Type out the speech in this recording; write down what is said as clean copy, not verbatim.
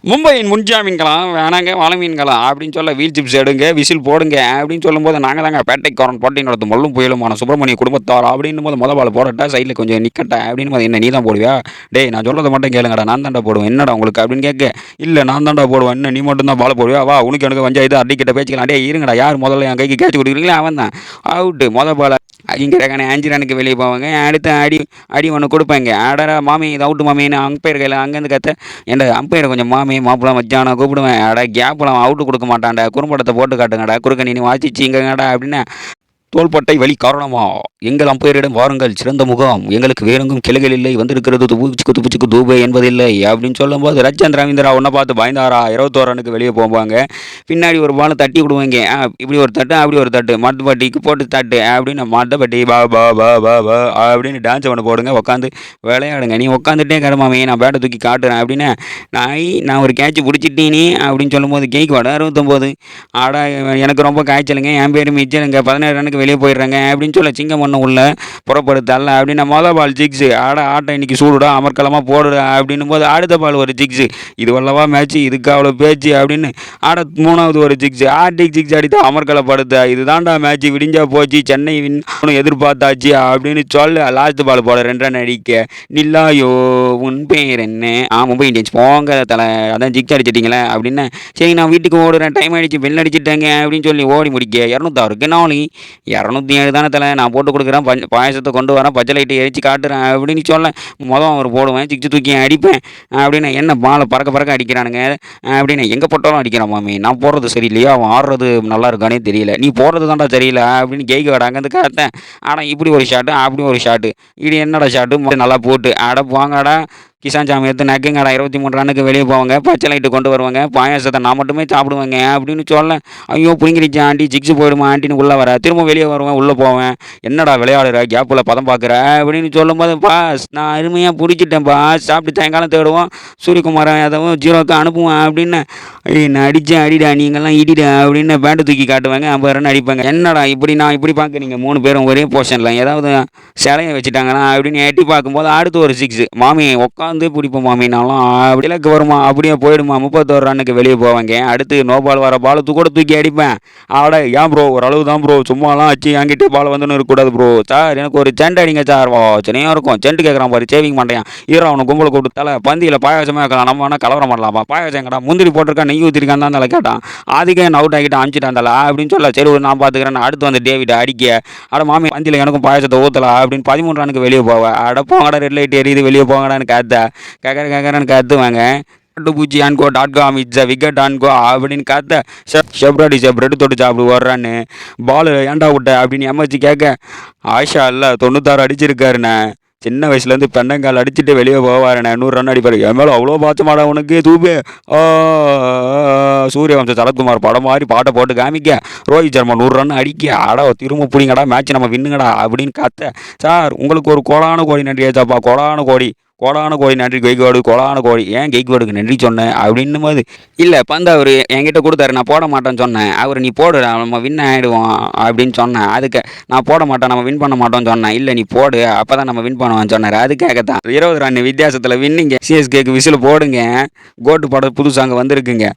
மும்பையின் முன்ஜாமீன்களா வேணாங்க வாழமீன்களா அப்படின்னு சொல்ல வீல் சிப்ஸ் எடுங்க விசில் போடுங்க அப்படின்னு சொல்லும்போது நாங்கள் தாங்க பேட்டைக்காரன் போட்டி நடத்தும் முள்ளும் புயலுமான சுப்பிரமணிய குடும்பத்தார் அப்படின்னு போது பால் போடட்டா சைடில் கொஞ்சம் நிற்கட்டா அப்படின்னு போது என்ன நீ தான் போடுவியா? டேய் நான் சொல்கிறத மட்டும் கேளுங்கடா, நான் தாண்டா போடுவேன், என்னடா உங்களுக்கு அப்படின்னு கேட்க. இல்லை நான் தாண்டா போடுவேன், என்ன நீ மட்டும் தான் பால் போடுவியா, வா உனக்கு எனக்கு பஞ்சாயத்து அடிக்கிட்ட பேச்சுக்கலாம். டே இருங்கடா, யார் முதல்ல என் கைக்கு கேட்ச் கொடுக்குறீங்களா அவன் தான் அவுட்டு பால் அடிங்கிறக்கான 5 ரனுக்கு வெளியே போவாங்க. அடுத்து அடி அடி ஒன்று கொடுப்பாங்க. ஆடரா மாமி இது அவுட்டு மாமின்னு அம்பையர் கையில் அங்கேருந்து கத்த. ஏன்டா அம்பையரை கொஞ்சம் மாமி மாப்பிள்ள மச்சான கூப்பிடுவேன். அடா கேப்லாம் அவுட்டு கொடுக்க மாட்டான்டா, குறும்படத்தை போட்டு காட்டுங்கடா, குறுக்க நீ வாசிச்சிங்கடா அப்படின்னு தோள்பட்டை வலி காரணமா எங்கள் அம்பையரிடம் வாருங்கள், சிறந்த முகாம், எங்களுக்கு வேறெங்கும் கிளைகள் இல்லை, வந்திருக்கிறது துப்புச்சுக்கு துப்புச்சுக்கு தூபே என்பதில்லை அப்படின்னு சொல்லும்போது ரச்சந்திர ரவீந்திரா ஒன்றை பார்த்து பயந்தாரா. 21 ரனுக்கு வெளியே போவாங்க. பின்னாடி ஒரு பால் தட்டி விடுவாங்க. இப்படி ஒரு தட்டு அப்படி ஒரு தட்டு, மட்டப்பட்டிக்கு போட்டு தட்டு அப்படின்னு மட்டப்பட்டி பா பா பா பா பா அப்படின்னு டான்ஸ் ஒன்று போடுங்க, உட்காந்து விளையாடுங்க. நீ உட்காந்துட்டே கடமாமே நான் பேட்டை தூக்கி காட்டுறேன் அப்படின்னு நான் ஒரு கேட்ச் பிடிச்சிட்டேனே அப்படின்னு சொல்லும்போது கேக்கு வாடா 69. ஆடா எனக்கு ரொம்ப காய்ச்சலுங்க, என் பேர் மிச்சலுங்க, 17 ரனுக்கு வெளியே போயிடுறாங்க அப்படின்னு சொல்ல சிங்கம் ஒன்று உள்ள புறப்படுத்தல அப்படின்னு பால் சிக்ஸு. ஆட்டம் இன்னைக்கு சூடுடா அமர்க்கலமாக போடுடா அப்படின்னும் போது அடுத்த பால் ஒரு சிக்ஸு. இது வல்லவா மேட்ச்சு, இதுக்கு அவ்வளோ பேச்சு அப்படின்னு மூணாவது ஒரு சிக்ஸு. சிக்ஸ் அடித்து அமர்க்கலப்படுத்த. இது தாண்டா மேட்ச்சு, விடிஞ்சா போச்சு, சென்னை வின் எதிர்பார்த்தாச்சு அப்படின்னு சொல்ல லாஸ்ட் பால் போட 2 ரன் அடிக்க. நில்லாயோ உன் பேர் என்ன? மும்பை இந்தியன்ஸ் போங்க தலை, அதான் சிக்ஸ் அடிச்சிட்டிங்களே அப்படின்னு. சரி நான் வீட்டுக்கு ஓடுறேன், டைம் அடிச்சு பெல் அடிச்சிட்டேங்க அப்படின்னு சொல்லி ஓடி முடிக்க 206 நாளி 207 தானே தலை, நான் போட்டு கொடுக்குறேன், பாயசத்தை கொண்டு வரேன், பச்சை லைட்டை எரிச்சு காட்டுறேன் அப்படின்னு சொல்ல அவர் போடுவேன், சிக்ஸ் தூக்கி அடிப்பேன் அப்படின்னு. என்ன பாலை பறக்க அடிக்கிறானுங்க அப்படின்னு. எங்கே போட்டாலும் அடிக்கிறான் மாமி, நான் போடுறது சரியில்லையா, அவன் ஆடுறது நல்லா இருக்கானே தெரியல, நீ போடுறது தான்டா தெரியல அப்படின்னு கேட்க வாடா அங்கேருந்து காத்தேன். ஆனால் இப்படி ஒரு ஷாட்டு அப்படி ஒரு ஷாட்டு, இது என்னடா ஷாட்டு நல்லா போட்டு அட வாங்கடா கிசான் சாமி எடுத்து நக்குங்கடா. 23 ரனுக்கு வெளியே போவாங்க, பச்சை லைட்டு கொண்டு வருவாங்க, பாயாசத்தை நான் மட்டுமே சாப்பிடுவேங்க அப்படின்னு சொல்ல. ஐயோ பிடிங்கிருச்சு ஆண்டி, சிக்ஸ் போயிடுமா ஆண்டின்னு உள்ளே வர, திரும்ப வெளியே வருவேன், உள்ளே போவேன், என்னடா விளையாடுற கேப்பில் பதம் பார்க்குற அப்படின்னு சொல்லும்போது பாஸ் நான் அருமையாக பிடிச்சிட்டேன் பாஸ், சாப்பிட்டு சாயங்காலம் தேடுவோம், சூரியகுமார் யாதவும் 0க்கு அனுப்புவேன் அப்படின்னு. நான் அடித்தேன் அடிடா நீங்கள்லாம் இடிடா அப்படின்னு பேண்டு தூக்கி காட்டுவாங்க, 50 ரன் அடிப்பாங்க. என்னடா இப்படி நான் இப்படி பார்க்குறீங்க 3 பேரும் ஒரே போர்ஷனில் ஏதாவது சிலையை வச்சுட்டாங்கன்னா அப்படின்னு எட்டி பார்க்கும்போது அடுத்து ஒரு சிக்ஸ். மாமி உட்காந்து பிடிப்போம் மாமினாலும் விலக்கு வருமா, அப்படியே போயிடுமா. 31 ரன்னுக்கு வெளியே போவாங்க. அடுத்து நோ பால் வர பால் கூட தூக்கி அடிப்பேன். ஆட ஏன் ப்ரோ ஒரு அளவு தான் ப்ரோ, சும்மாலாம் வச்சு என்கிட்ட பால் வந்துன்னு இருக்கக்கூடாது ப்ரோ. சார் எனக்கு ஒரு சென்ட் அடிங்க சார், சின்னையாக இருக்கும் சென்ட் கேட்குறான் பாரு, சேவிங் பண்ணுறேன் ஈரோ அவனை கும்பலை கூப்பிட்டு தலை பந்தியில் பாயாசமாக இருக்கலாம், நம்ம வேணால் கலவரம் பண்ணலாமா, பாயாசம் எங்கடா முந்திரி போட்டிருக்கா நெய் ஊற்றிருக்கான் தான் தலை கேட்டான், அதுக்கே என்ன அவுட் ஆகிட்டு அனுப்பிச்சிட்டான் தலை அப்படின்னு சொல்ல. சரி ஒரு நான் பார்த்துக்கிறேன். அடுத்து வந்து டேவிட் அடிக்க. அட மாமி பந்தியில் எனக்கும் பாயாசத்தை ஊற்றலாம் அப்படின்னு 13 ரனுக்கு வெளியே போவேன். அட போங்கடா ரெட் லைட் எரியுது வெளியே போங்கடான்னு கேட்குறேன்னு கற்றுவாங்க. பூச்சி ஆன்கோ .com இட்ஸ் விக்கெட் ஆன்கோ அப்படின்னு காத்த. ஷெப்ராடி பிரெட் தொட்டு சாப்பிடு வர்றான்னு பால் ஏண்டா விட்ட அப்படின்னு எம்எச்சி கேட்க. ஆஷா இல்லை 96 அடிச்சிருக்காருண்ணே, சின்ன வயசுலேருந்து பெண்ணங்கால் அடிச்சுட்டு வெளியே போவாருண்ணே, 100 ரன் அடிப்பார், என் மேலே அவ்வளோ பாச்சமாடா உனக்கு தூபே. சூரியவம்ச சரத்குமார் படம் மாதிரி பாட்டை போட்டு காமிக்க. ரோஹித் சர்மா 100 ரன் அடிக்க. திரும்ப பிடிங்கடா மேட்ச் நம்ம வின்னுங்கடா அப்படின்னு காத்த. சார் உங்களுக்கு ஒரு கோடான கோடி நன்றி ஏச்சாப்பா, கோடான கோடி நன்றி கெய்க்வாடு, கோடான கோடி. ஏன் கெய்க்வாடுக்கு நன்றி சொன்னேன் அப்படின்னும் போது இல்லை பந்து அவர் என்கிட்ட கொடுத்தாரு, நான் போட மாட்டேன்னு சொன்னேன். அவர் நீ போடு நம்ம வின் ஆகிடுவோம் அப்படின்னு சொன்னேன். அதுக்கு நான் போட மாட்டேன் நம்ம வின் பண்ண மாட்டோம்னு சொன்னேன். இல்லை நீ போடு அப்போ தான் நம்ம வின் பண்ணுவான்னு சொன்னார். அதுக்காக தான் 20 ரன் வித்தியாசத்தில் வின்னிங்க. சிஎஸ்கேக்கு விசில் போடுங்க, கோட்டு படம் புதுசாக அங்கே வந்திருக்குங்க.